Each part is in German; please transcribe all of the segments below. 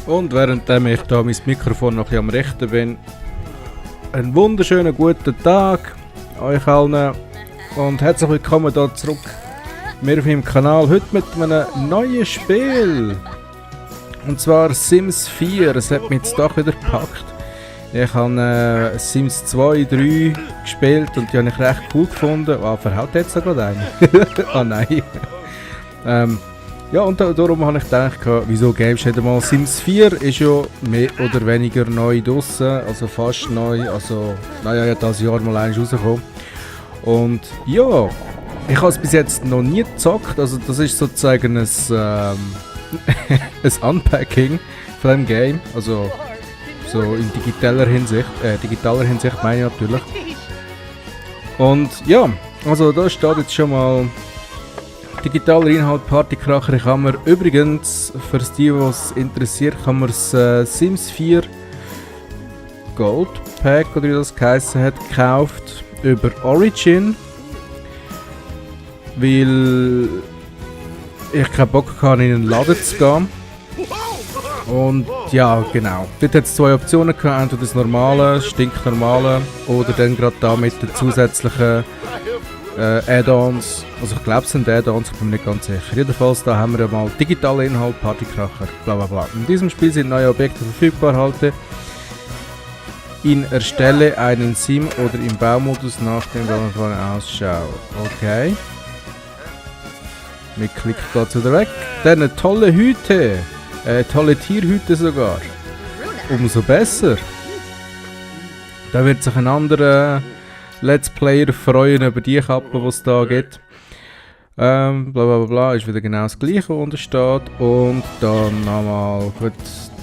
Und währenddem ich da mein Mikrofon noch ein bisschen am Richten bin, einen wunderschönen guten Tag euch allen und herzlich willkommen hier zurück mir auf meinem Kanal. Heute mit einem neuen Spiel. Und zwar Sims 4. Es hat mich jetzt doch wieder gepackt. Ich habe Sims 2, 3 gespielt und die habe ich recht cool gefunden. Oh, verhaut jetzt gerade einen. Oh nein. Ja, und darum habe ich gedacht, wieso Games nicht einmal. Sims 4 ist ja mehr oder weniger neu draussen, also fast neu, also naja, ja, dieses Jahr mal eins rausgekommen. Und ja, ich habe es bis jetzt noch nie gezockt, also das ist sozusagen ein, ein Unpacking von dem Game, also so in digitaler Hinsicht meine ich natürlich. Und ja, also da steht jetzt schon mal digitaler Inhalt Partykracher. Ich habe mir übrigens, für die, was interessiert, kann man das Sims 4 Gold Pack, oder wie das geheißen hat, gekauft über Origin, weil ich keinen Bock hatte, in einen Laden zu gehen. Und ja, genau. Dort hat es zwei Optionen gehabt, entweder das normale, stinknormale, oder dann gerade da mit den zusätzlichen Add-ons. Also ich glaube es sind Add-ons, ich bin mir nicht ganz sicher. Jedenfalls da haben wir ja mal digitale Inhalt, Partykracher, bla bla bla. In diesem Spiel sind neue Objekte verfügbar, halte ihn erstelle einen Sim oder im Baumodus nach dem von ausschaut. Okay. Wir klicken da zu weg. Dann eine tolle Hüte. Tolle Tierhüte sogar. Umso besser. Da wird sich ein anderer Let's Player freuen über die Kappe, die es da gibt. Bla bla bla, ist wieder genau das gleiche, was unten steht. Und dann nochmal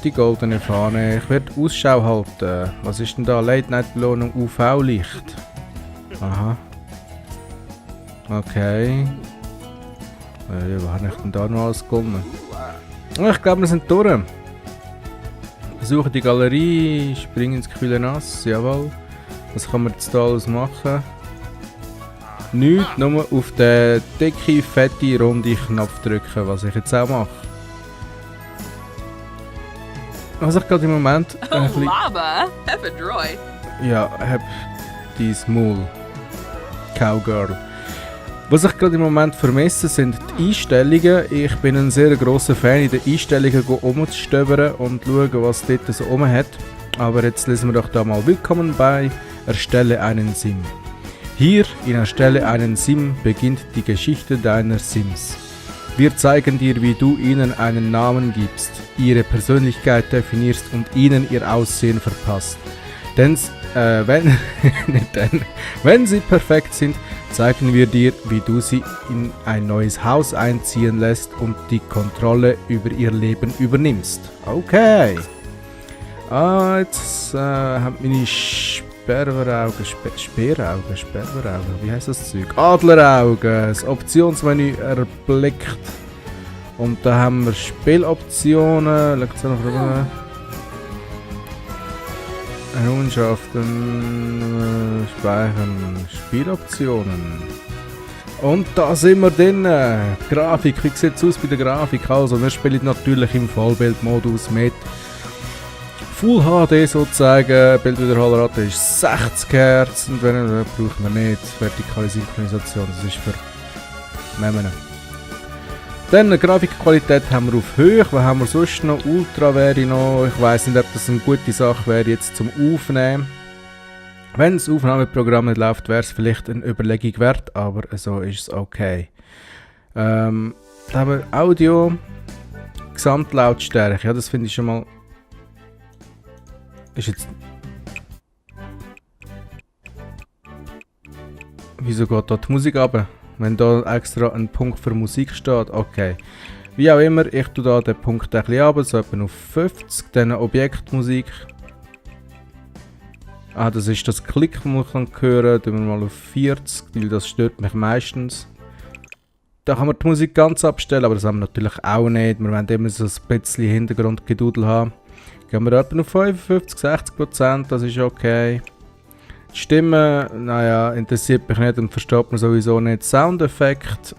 die goldene Fahne. Ich werde Ausschau halten. Was ist denn da? Late Night Belohnung UV-Licht. Aha. Okay. Was habe ich denn da noch alles gewonnen? Ich glaube, wir sind durch. Besuche die Galerie, springen ins kühle Nass, jawohl. Was kann man jetzt da alles machen? Nichts, nur auf den dicke, fette, runde Knopf drücken, was ich jetzt auch mache. Was ich gerade im Moment Lava, have a droid. Ja, hab dein Maul, Cowgirl. Was ich gerade im Moment vermisse, sind die Einstellungen. Ich bin ein sehr grosser Fan, in den Einstellungen umzustöbern und schauen, was dort so rum hat. Aber jetzt lesen wir doch da mal Willkommen bei Erstelle einen Sim. Hier in Erstelle einen Sim beginnt die Geschichte deiner Sims. Wir zeigen dir, wie du ihnen einen Namen gibst, ihre Persönlichkeit definierst und ihnen ihr Aussehen verpasst. Wenn sie perfekt sind, zeigen wir dir, wie du sie in ein neues Haus einziehen lässt und die Kontrolle über ihr Leben übernimmst. Okay. Jetzt haben meine Sperraugen, wie heißt das Zeug? Adleraugen, das Optionsmenü erblickt. Und da haben wir Spieloptionen, Errungenschaften, speichern, Spieloptionen. Und da sind wir drin. Grafik, wie sieht es aus bei der Grafik? Also, wir spielen natürlich im Vollbildmodus mit Full HD sozusagen. Bildwiederholrate ist 60 Hz und wenn braucht man nicht vertikale Synchronisation, das ist für Nehmen. Dann eine Grafikqualität haben wir auf Höhe. Was haben wir sonst noch? Ultra wäre noch. Ich weiss nicht, ob das eine gute Sache wäre jetzt zum Aufnehmen. Wenn das Aufnahmeprogramm nicht läuft, wäre es vielleicht eine Überlegung wert, aber so ist es okay. Da haben wir Audio, Gesamtlautstärke. Ja, das finde ich schon mal. Ist jetzt. Wieso geht da die Musik runter? Wenn da extra ein Punkt für Musik steht, okay. Wie auch immer, ich tue da den Punkt ein bisschen runter, so etwa auf 50, dann Objektmusik. Das ist das Klick, das man hören kann, tun wir mal auf 40, weil das stört mich meistens. Da kann man die Musik ganz abstellen, aber das haben wir natürlich auch nicht. Wir wollen immer so ein bisschen Hintergrundgedudel haben. Gehen wir etwa auf 55, 60%, das ist okay. Die Stimme, naja, interessiert mich nicht und versteht man sowieso nicht. Soundeffekt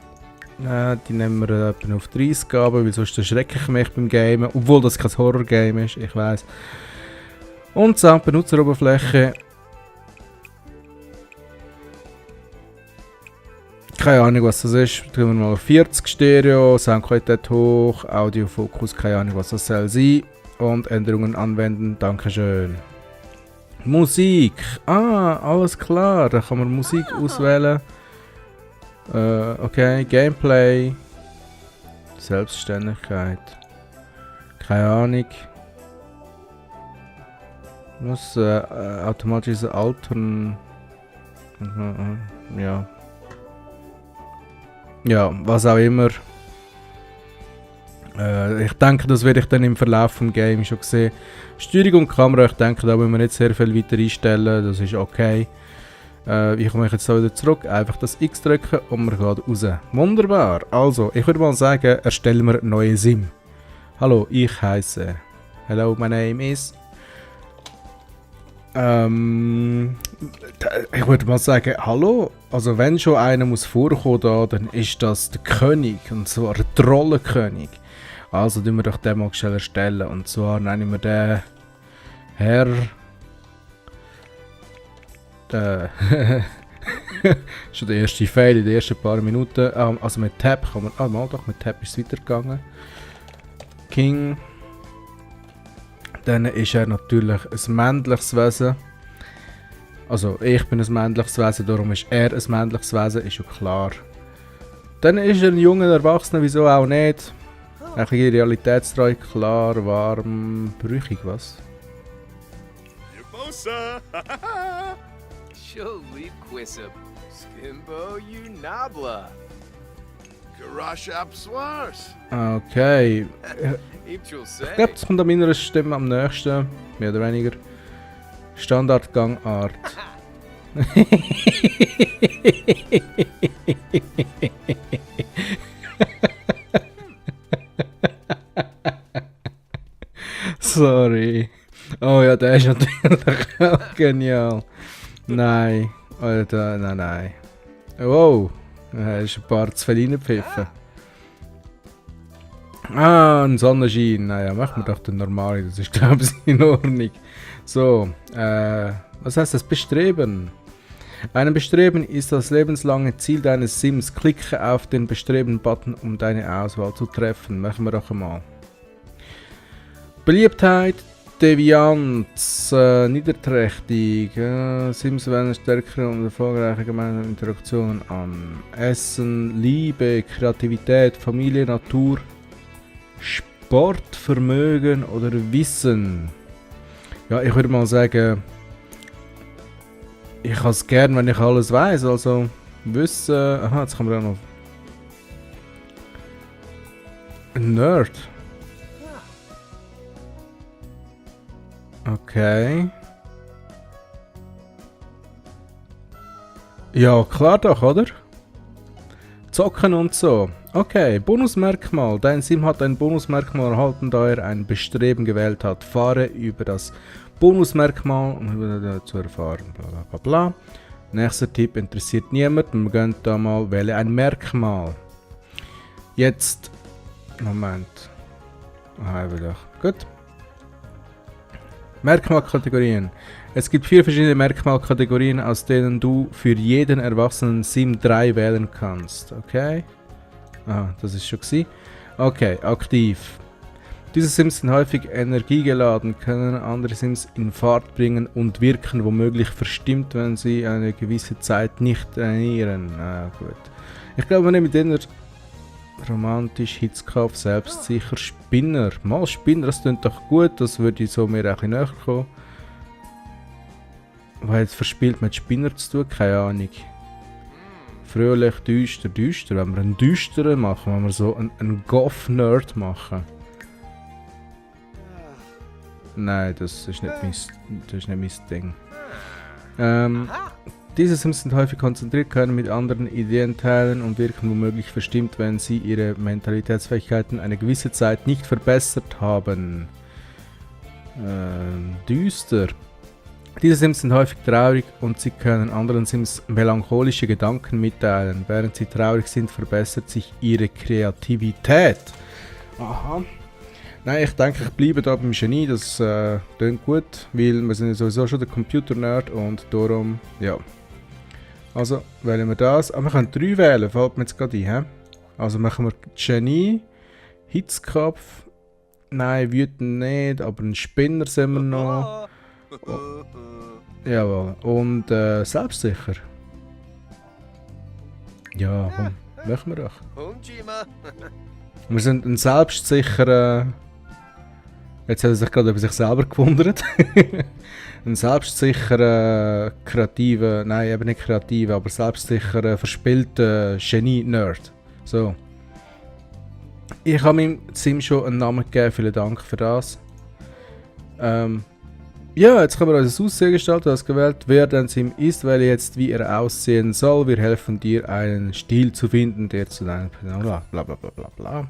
Die nehmen wir etwa auf 30 Gaben, weil sonst erschrecke ich mich beim Gamen. Obwohl das kein Horror-Game ist, ich weiß. Und Sound Benutzeroberfläche. Keine Ahnung, was das ist. Tun wir mal 40 Stereo, Soundqualität hoch, Audiofokus, keine Ahnung, was das soll sein. Und Änderungen anwenden, dankeschön. Musik. Alles klar, da kann man Musik auswählen. Okay, Gameplay. Selbstständigkeit. Keine Ahnung. Was? Automatisches Altern. Ja. Ja, was auch immer. Ich denke, das werde ich dann im Verlauf des Games schon sehen. Steuerung und Kamera, ich denke, da müssen wir nicht sehr viel weiter einstellen, das ist okay. Ich komme jetzt da wieder zurück, einfach das X drücken und wir gehen raus. Wunderbar, also ich würde mal sagen, erstellen wir neue Sim. Hallo, ich heiße. Hello, my name is. Ich würde mal sagen, hallo, also wenn schon einer muss vorkommen da, dann ist das der König, und zwar der Trollenkönig. Also tun wir doch den mal schnell erstellen, und zwar nennen wir den Herr... schon der erste Fail in den ersten paar Minuten, also mit Tab kann man, mal doch, mit Tab ist es weitergegangen. King... Dann ist er natürlich ein männliches Wesen. Also ich bin ein männliches Wesen, darum ist er ein männliches Wesen, ist ja klar. Dann ist er ein junger Erwachsener, wieso auch nicht. Ein bisschen realitätstreu, klar, warm, brüchig, was? Okay. Ich glaube, das kommt an meiner Stimme am nächsten, mehr oder weniger. Standardgangart. Sorry. Oh ja, der ist natürlich auch genial. Nein. Alter, nein. Wow. Da ist ein paar zu viel reingepfiffen. Ein Sonnenschein. Naja, machen wir doch den normalen. Das ist, glaube ich, in Ordnung. So, was heißt das? Bestreben. Ein Bestreben ist das lebenslange Ziel deines Sims. Klicke auf den Bestreben-Button, um deine Auswahl zu treffen. Machen wir doch einmal. Beliebtheit, Devianz, niederträchtig. Sims werden stärker und erfolgreiche gemeinsame Interaktionen an. Essen, Liebe, Kreativität, Familie, Natur, Sport, Vermögen oder Wissen. Ja, ich würde mal sagen, ich habe es gern, wenn ich alles weiß. Also Wissen. Aha, jetzt kann man auch noch. Ein Nerd. Okay. Ja, klar doch, oder? Zocken und so. Okay, Bonusmerkmal. Dein Sim hat ein Bonusmerkmal erhalten, da er ein Bestreben gewählt hat. Fahre über das Bonusmerkmal, um zu erfahren. Bla bla bla bla. Nächster Tipp interessiert niemanden. Wir gehen da mal, wähle ein Merkmal. Jetzt. Moment. Aha, wieder. Gut. Merkmalkategorien. Es gibt 4 verschiedene Merkmalkategorien, aus denen du für jeden erwachsenen Sim 3 wählen kannst. Okay? Ah, das ist schon gewesen. Okay, aktiv. Diese Sims sind häufig energiegeladen, können andere Sims in Fahrt bringen und wirken womöglich verstimmt, wenn sie eine gewisse Zeit nicht trainieren. Ah, gut. Ich glaube, wir nehmen den romantisch, Hitzkopf, selbstsicher, Spinner. Mal Spinner, das klingt doch gut, das würde so mir auch näher kommen. Was hat es verspielt mit Spinner zu tun? Keine Ahnung. Fröhlich, düster, düster. Wenn wir einen düsteren machen, wenn wir so einen Goth-Nerd machen. Nein, das ist nicht mein Ding. Diese Sims sind häufig konzentriert, können mit anderen Ideen teilen und wirken womöglich verstimmt, wenn sie ihre Mentalitätsfähigkeiten eine gewisse Zeit nicht verbessert haben. Düster. Diese Sims sind häufig traurig und sie können anderen Sims melancholische Gedanken mitteilen. Während sie traurig sind, verbessert sich ihre Kreativität. Aha. Nein, ich denke, ich bleibe da beim Genie, das klingt gut, weil wir sind ja sowieso schon der Computer-Nerd und darum, ja. Also, wählen wir das. Aber wir können 3 wählen, fällt mir jetzt gerade ein. He? Also machen wir Genie, Hitzkopf, nein, wütend nicht, aber ein Spinner sind wir noch. Oh. Jawohl, und selbstsicher. Ja, komm, machen wir doch. Wir sind ein selbstsicherer... Jetzt hat er sich gerade über sich selber gewundert. Ein selbstsicherer, kreativer, nein, eben nicht kreativer, aber selbstsicherer, verspielter Genie-Nerd. So. Ich habe meinem Sim schon einen Namen gegeben, vielen Dank für das. Ja, jetzt können wir unser Aussehen gestalten, du hast gewählt, wer dein Sim ist, wähle jetzt, wie er aussehen soll. Wir helfen dir, einen Stil zu finden, der zu deinem bla bla bla bla bla.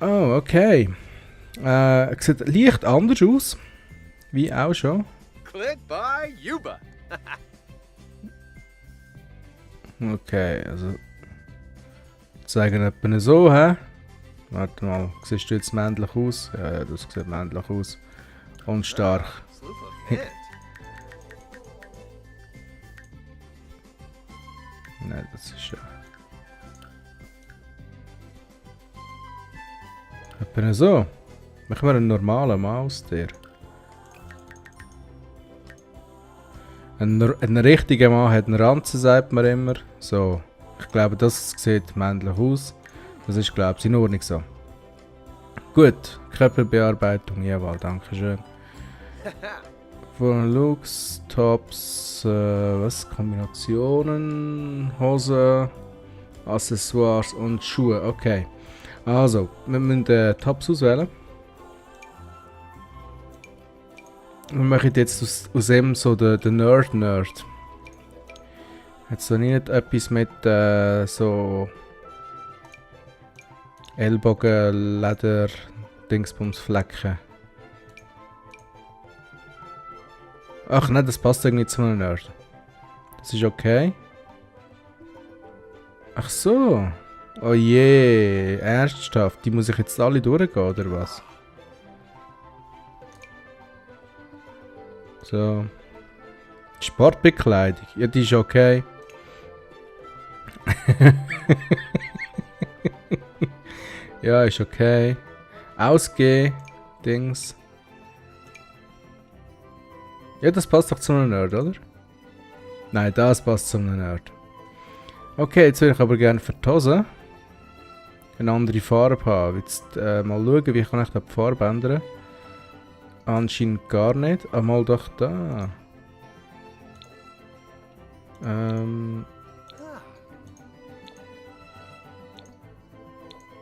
Oh, okay. Sieht leicht anders aus. Wie auch schon. Click by Yuba. Okay, also. Zeigen etwa so, hä? Warte mal, siehst du jetzt männlich aus? Ja, das sieht männlich aus. Und stark. Nein, das ist ja. Etwa so. Machen wir einen normalen Maustier. Ein richtiger Mann hat einen Ranzen, sagt man immer. So. Ich glaube, das sieht männlich aus. Das ist, glaube ich, in Ordnung so. Gut. Körperbearbeitung, jawohl, danke schön. Von Looks, Tops, was? Kombinationen, Hosen, Accessoires und Schuhe. Okay. Also, wir müssen Tops auswählen. Wir machen jetzt aus ihm so den Nerd. Jetzt so nicht etwas mit so Ellbogen, Leder, Dingsbums, Flecken. Ach nein, das passt irgendwie zu einem Nerd. Das ist okay. Ach so. Oh je, ernsthaft. Die muss ich jetzt alle durchgehen, oder was? So. Sportbekleidung. Ja, die ist okay. Ja, ist okay. Ausgehen. Dings. Ja, das passt doch zu einem Nerd, oder? Nein, das passt zu einem Nerd. Okay, jetzt würde ich aber gerne für die Hose eine andere Farbe haben. Jetzt mal schauen, wie kann ich da die Farbe ändern. Anscheinend gar nicht. Ah, mal doch da.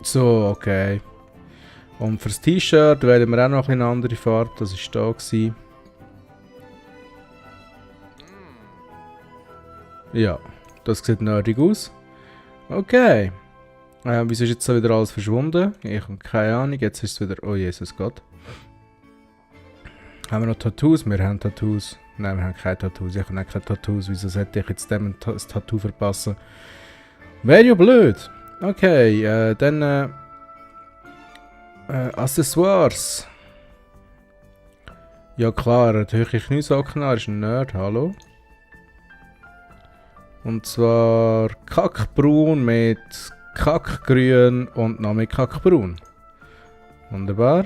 So, okay. Und fürs T-Shirt wählen wir auch noch eine andere Farbe. Das war da gewesen. Ja, das sieht nerdig aus. Okay. Wieso ist jetzt so wieder alles verschwunden? Ich habe keine Ahnung. Jetzt ist es wieder... Oh Jesus Gott. Haben wir noch Tattoos? Wir haben Tattoos. Nein, wir haben keine Tattoos. Ich habe keine Tattoos. Wieso sollte ich jetzt dem ein Tattoo verpassen? Wäre ja blöd. Okay, dann... Accessoires. Ja klar, natürlich ich nicht so klar. Ist ein Nerd, hallo. Und zwar Kackbraun mit Kackgrün und noch mit Kackbraun. Wunderbar.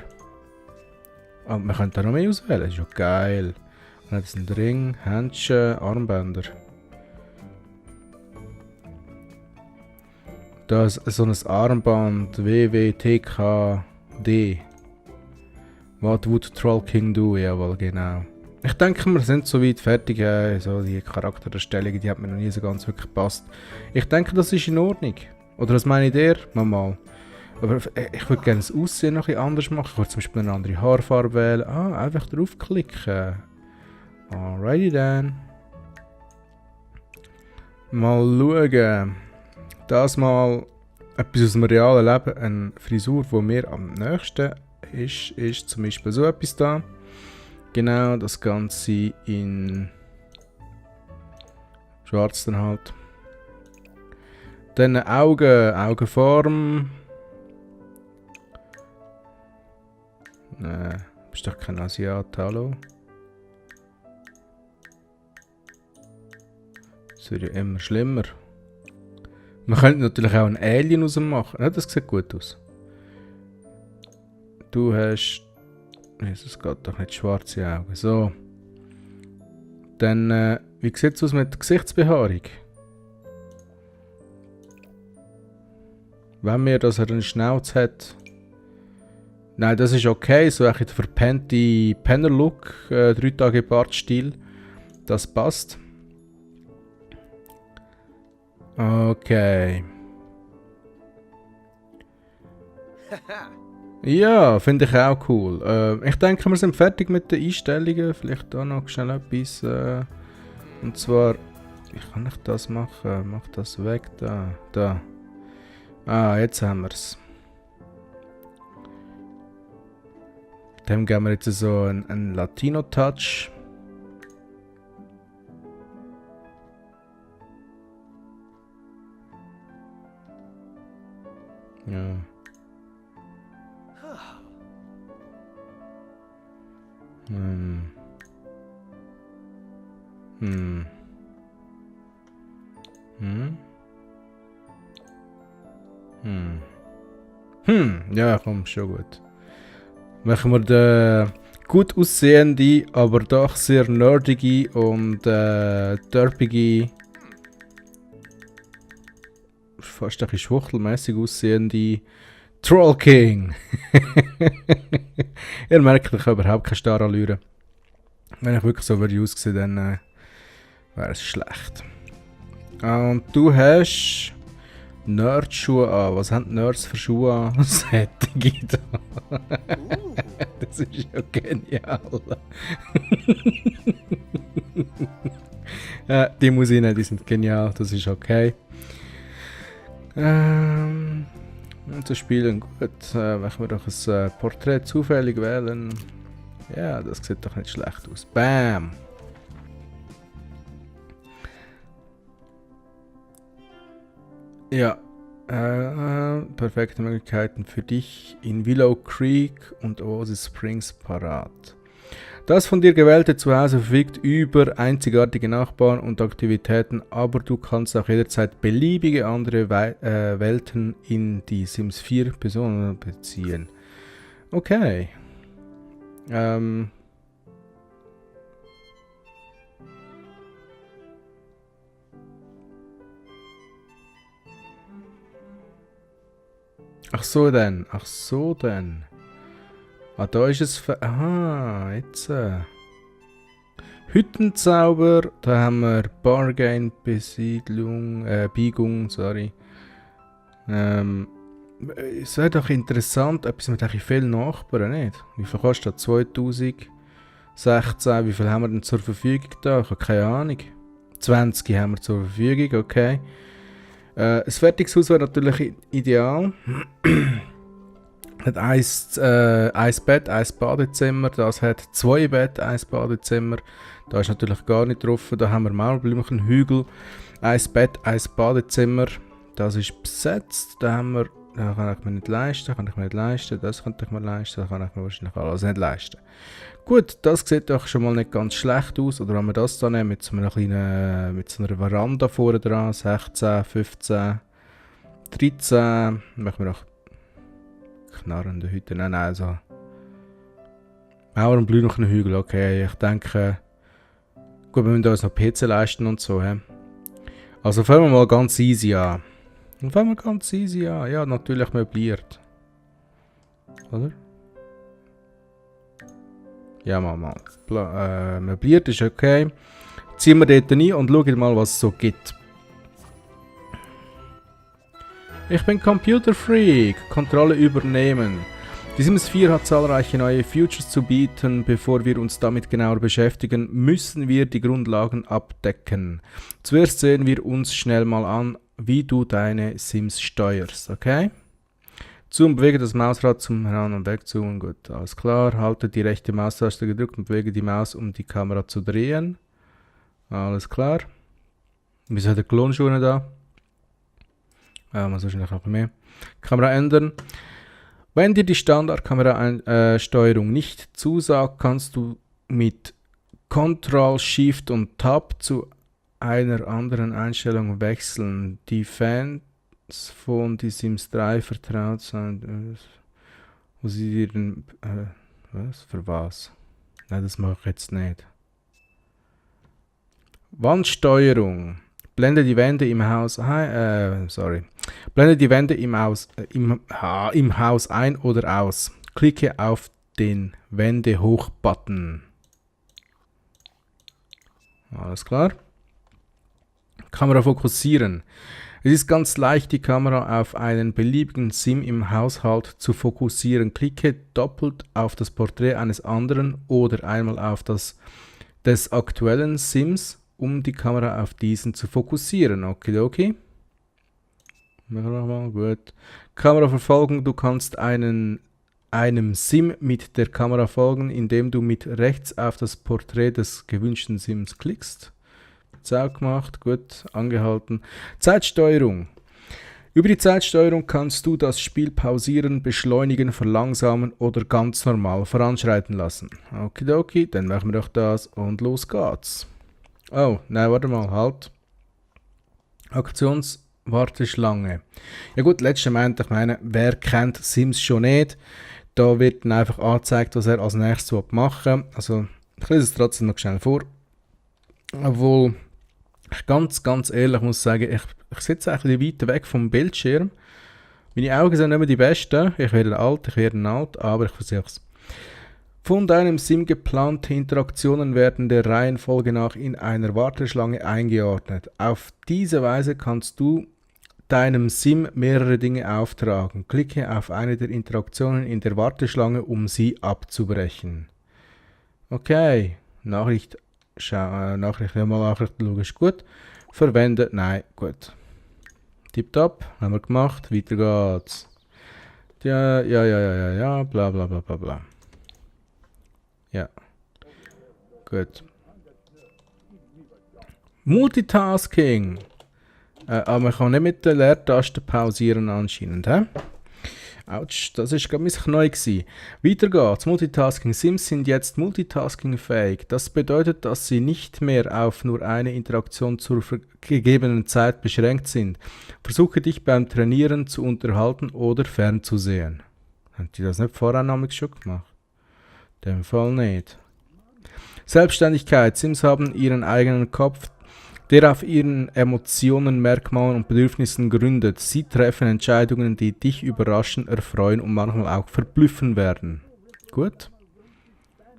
Und wir können da noch mehr auswählen, das ist ja geil. Und jetzt ein Ring, Händchen, Armbänder. Da ist so ein Armband, WWTKD. What would Troll King do? Jawohl, genau. Ich denke, wir sind soweit fertig. So die Charaktererstellungen, die hat mir noch nie so ganz wirklich gepasst. Ich denke, das ist in Ordnung. Oder was meine ihr? Mal. Aber ich würde gerne das Aussehen noch ein bisschen anders machen. Ich würde zum Beispiel eine andere Haarfarbe wählen. Ah, einfach draufklicken. Alrighty then. Mal schauen. Das mal etwas aus dem realen Leben. Eine Frisur, die mir am nächsten ist zum Beispiel so etwas da. Genau, das Ganze in schwarz dann halt. Dann Augenform. Bist doch kein Asiat, hallo? Das wird ja immer schlimmer. Man könnte natürlich auch einen Alien aus ihm machen. Ja, das sieht gut aus. Du hast... Es geht doch nicht schwarze Augen. So. Dann, wie sieht es aus mit Gesichtsbehaarung? Wenn wir, dass er einen Schnauz hat... Nein, das ist okay. So ein der verpennte Penner-Look. 3 Tage Bartstil. Das passt. Okay. Ja, finde ich auch cool. Ich denke, wir sind fertig mit den Einstellungen. Vielleicht da noch schnell etwas. Und zwar, wie kann ich das machen? Mach das weg da. Da. Ah, jetzt haben wir es. Dem geben wir jetzt so einen Latino-Touch. Ja. Ja, komm, schon gut. Machen wir den gut aussehende, aber doch sehr nerdige und derpige, fast ein bisschen schwuchtelmäßig aussehende Troll King. Ihr merkt, ich habe überhaupt keine Starallüre. Wenn ich wirklich so würde aussehen, dann wäre es schlecht. Und du hast Nerdschuhe an. Was haben die Nerds für Schuhe an? Sättige da. Das ist ja genial. Die muss ich nicht, die sind genial, das ist okay. Und zu spielen, gut. Wenn wir doch ein Porträt zufällig wählen. Ja, das sieht doch nicht schlecht aus. Bam! Ja, perfekte Möglichkeiten für dich in Willow Creek und Oasis Springs parat. Das von dir gewählte Zuhause verfügt über einzigartige Nachbarn und Aktivitäten, aber du kannst auch jederzeit beliebige andere Welten in die Sims 4 Personen beziehen. Okay. Ach so denn. Ah, da ist es... Aha, jetzt... Hüttenzauber, da haben wir Bargain, Biegung, sorry. Es wäre doch interessant, etwas mit vielen Nachbarn, nicht? Wie viel kostet das? 2016, wie viel haben wir denn zur Verfügung da? Ich habe keine Ahnung. 20 haben wir zur Verfügung, okay. Ein fertiges Haus wäre natürlich ideal. Hat ein Bett, ein Badezimmer, das hat 2 Betten, ein Badezimmer. Da ist natürlich gar nicht drauf. Da haben wir Mauerblümchenhügel, ein Bett, ein Badezimmer. Das ist besetzt. Da haben wir, das kann ich mir nicht leisten, das könnte ich mir leisten, das kann ich mir wahrscheinlich alles nicht leisten. Gut, das sieht doch schon mal nicht ganz schlecht aus. Oder wenn wir das dann nehmen mit so einer kleinen, mit so einer Veranda vorne dran, 16, 15, 13, machen wir noch knarrende Hütte, nein, also Mauer und Blümchenhügel, okay, ich denke, gut, wir müssen uns noch PC leisten und so, he? Also fangen wir mal ganz easy an. Ja, natürlich möbliert. Oder? Ja, mal. Möbliert ist okay. Ziehen wir dort rein und schauen mal, was es so gibt. Ich bin Computerfreak. Kontrolle übernehmen. Die Sims 4 hat zahlreiche neue Features zu bieten. Bevor wir uns damit genauer beschäftigen, müssen wir die Grundlagen abdecken. Zuerst sehen wir uns schnell mal an, wie du deine Sims steuerst, okay? Zum Bewegen das Mausrad zum Heran- und Wegzoomen. Gut, alles klar. Halte die rechte Maustaste gedrückt und bewege die Maus, um die Kamera zu drehen. Alles klar. Wieso hat der Klonschuhe da? Muss wahrscheinlich noch mehr. Kamera ändern. Wenn dir die Standardkamera-Steuerung nicht zusagt, kannst du mit Ctrl, Shift und Tab zu einer anderen Einstellung wechseln. Die Fans von Die Sims 3 vertraut sein, wo sie dir was? Für was? Nein, das mache ich jetzt nicht. Wandsteuerung. Blende die Wände im Haus Blende die Wände im Haus ein oder aus. Klicke auf den Wände hoch-Button. Alles klar. Kamera fokussieren. Es ist ganz leicht, die Kamera auf einen beliebigen Sim im Haushalt zu fokussieren. Klicke doppelt auf das Porträt eines anderen oder einmal auf das des aktuellen Sims, um die Kamera auf diesen zu fokussieren. Okay. Machen wir nochmal. Gut. Kameraverfolgung. Du kannst einem Sim mit der Kamera folgen, indem du mit rechts auf das Porträt des gewünschten Sims klickst. Zack gemacht, gut, angehalten. Zeitsteuerung. Über die Zeitsteuerung kannst du das Spiel pausieren, beschleunigen, verlangsamen oder ganz normal voranschreiten lassen. Okidoki, dann machen wir doch das und los geht's. Oh, nein, warte mal, halt. Aktionswarteschlange. Ja gut, letztes Mal, ich meine, wer kennt Sims schon nicht? Da wird dann einfach angezeigt, was er als nächstes machen will. Also, ich lese es trotzdem noch schnell vor. Obwohl ich ganz ehrlich muss sagen, ich sitze ein bisschen weiter weg vom Bildschirm. Meine Augen sind nicht mehr die besten. Ich werde alt, aber ich versuche es. Von deinem Sim geplante Interaktionen werden der Reihenfolge nach in einer Warteschlange eingeordnet. Auf diese Weise kannst du deinem Sim mehrere Dinge auftragen. Klicke auf eine der Interaktionen in der Warteschlange, um sie abzubrechen. Okay, Nachricht logisch gut. Verwendet, nein, gut. Tipptopp, haben wir gemacht, weiter geht's. Ja, bla bla bla bla bla. Ja, gut. Multitasking. Aber man kann nicht mit der Leertaste pausieren anscheinend, hä? Autsch, das ist gerade ein bisschen neu gewesen. Weiter geht's. Multitasking. Sims sind jetzt multitaskingfähig. Das bedeutet, dass sie nicht mehr auf nur eine Interaktion zur gegebenen Zeit beschränkt sind. Versuche dich beim Trainieren zu unterhalten oder fernzusehen. Haben die das nicht vorher nämlich schon gemacht? In dem Fall nicht. Selbstständigkeit. Sims haben ihren eigenen Kopf, der auf ihren Emotionen, Merkmalen und Bedürfnissen gründet. Sie treffen Entscheidungen, die dich überraschen, erfreuen und manchmal auch verblüffen werden. Gut.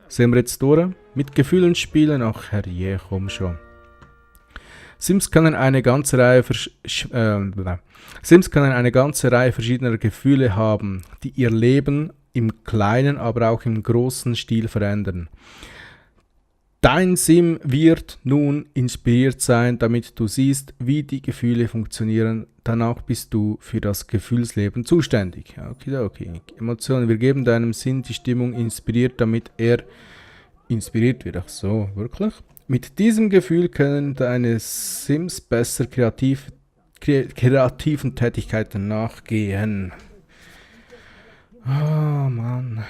Sehen wir jetzt durch. Mit Gefühlen spielen. Ach herrje, komm schon. Sims können eine ganze Reihe verschiedener Gefühle haben, die ihr Leben im kleinen, aber auch im großen Stil verändern. Dein Sim wird nun inspiriert sein, damit du siehst, wie die Gefühle funktionieren. Danach bist du für das Gefühlsleben zuständig. Okay. Emotionen. Wir geben deinem Sim die Stimmung inspiriert, damit er inspiriert wird. Ach so, wirklich? Mit diesem Gefühl können deine Sims besser kreativen Tätigkeiten nachgehen. Oh Mann.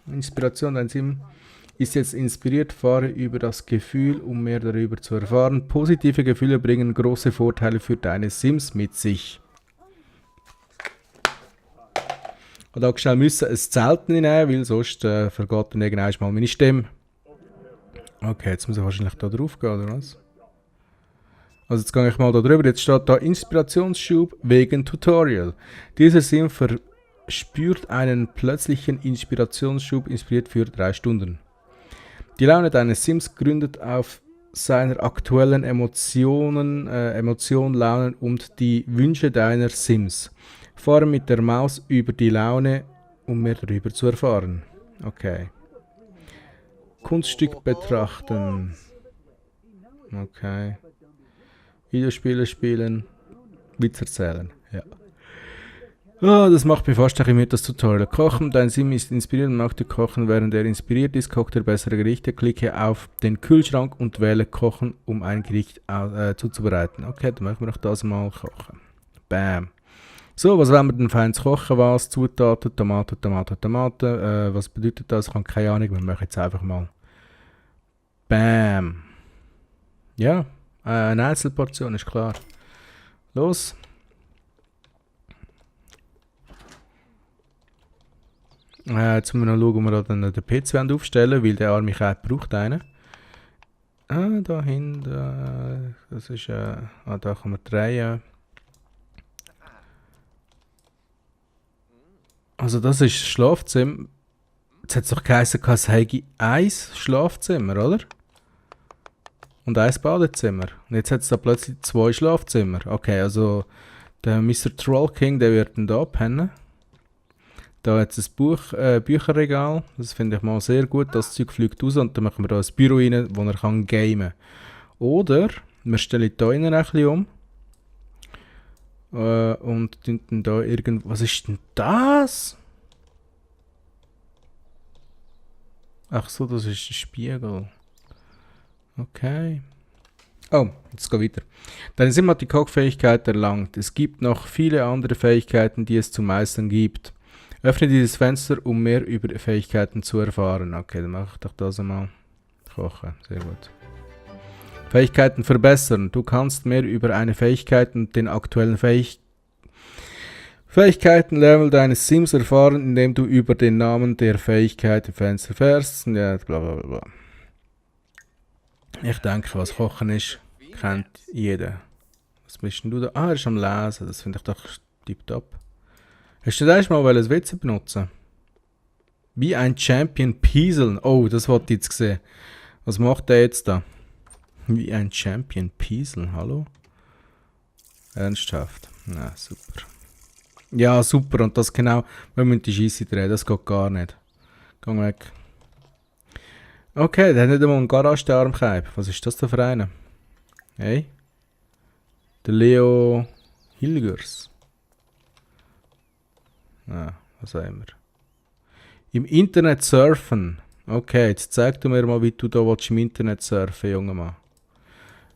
Inspiration, dein Sim ist jetzt inspiriert, fahre über das Gefühl, um mehr darüber zu erfahren. Positive Gefühle bringen große Vorteile für deine Sims mit sich. Und auch schnell müssen ein Zelt hinein, weil sonst vergeht dann irgendwann mal meine Stimme. Okay, jetzt muss ich wahrscheinlich da drauf gehen, oder was? Also jetzt gehe ich mal da drüber. Jetzt steht da Inspirationsschub wegen Tutorial. Dieser Sim verspürt einen plötzlichen Inspirationsschub, inspiriert für 3 Stunden. Die Laune deines Sims gründet auf seiner aktuellen Emotion, Launen und die Wünsche deiner Sims. Fahre mit der Maus über die Laune, um mehr darüber zu erfahren. Okay. Kunststück betrachten. Okay. Videospiele spielen. Witz erzählen. Ja. Ah, das macht mir fast ein bisschen mit, das Tutorial. Kochen, dein Sim ist inspiriert und möchte kochen. Während er inspiriert ist, kocht er bessere Gerichte. Klicke auf den Kühlschrank und wähle Kochen, um ein Gericht zuzubereiten. Okay, dann machen wir doch das mal kochen. Bam. So, was wollen wir denn feins kochen? Was? Zutaten, Tomaten. Was bedeutet das? Ich habe keine Ahnung, wir machen jetzt einfach mal. Bam. Ja, eine Einzelportion ist klar. Los. Jetzt müssen wir noch schauen, ob wir dann den PC aufstellen, weil der arme Kerl braucht einen. Da hinten, das ist, da kann man drehen. Also das ist das Schlafzimmer. Jetzt hat es doch geheißen, es hätte ein Schlafzimmer, oder? Und ein Badezimmer. Und jetzt hat es da plötzlich 2 Schlafzimmer. Okay, also der Mr. Troll King, der wird dann da pennen. Da hat es ein Bücherregal. Das finde ich mal sehr gut. Das Zeug fliegt raus und dann machen wir da ein Büro rein, wo er kann gamen. Oder wir stellen da innen ein bisschen um. Und dann da irgendwo. Was ist denn das? Ach so, das ist ein Spiegel. Okay. Oh, jetzt geht weiter. Deine Sim hat die Kochfähigkeit erlangt. Es gibt noch viele andere Fähigkeiten, die es zu meistern gibt. Öffne dieses Fenster, um mehr über Fähigkeiten zu erfahren. Okay, dann mache ich doch das einmal. Kochen, sehr gut. Fähigkeiten verbessern. Du kannst mehr über eine Fähigkeit und den aktuellen Fähigkeiten-Level deines Sims erfahren, indem du über den Namen der Fähigkeit im Fenster fährst. Ja, bla bla bla. Ich denke, was Kochen ist, kennt jeder. Was bist denn du da? Ah, er ist am Lesen. Das finde ich doch tipptopp. Hast du das mal ein WC benutzen? Wie ein Champion pieseln. Oh, das wollte ich jetzt sehen. Was macht der jetzt da? Wie ein Champion pieseln, hallo? Ernsthaft? Na, super. Ja, super. Und das genau, wir müssen die Scheisse drehen. Das geht gar nicht. Geh weg. Okay, der hat nicht einmal einen Garage, der Armkeib. Was ist das da für einer? Hey? Der Leo Hilgers. Ah, was haben wir? Im Internet surfen. Okay, jetzt zeig du mir mal, wie du da im Internet surfen, junger Mann.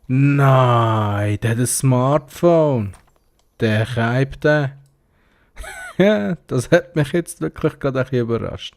Nein, der hat ein Smartphone. Der Keib, der. Ja, das hat mich jetzt wirklich gerade ein bisschen überrascht.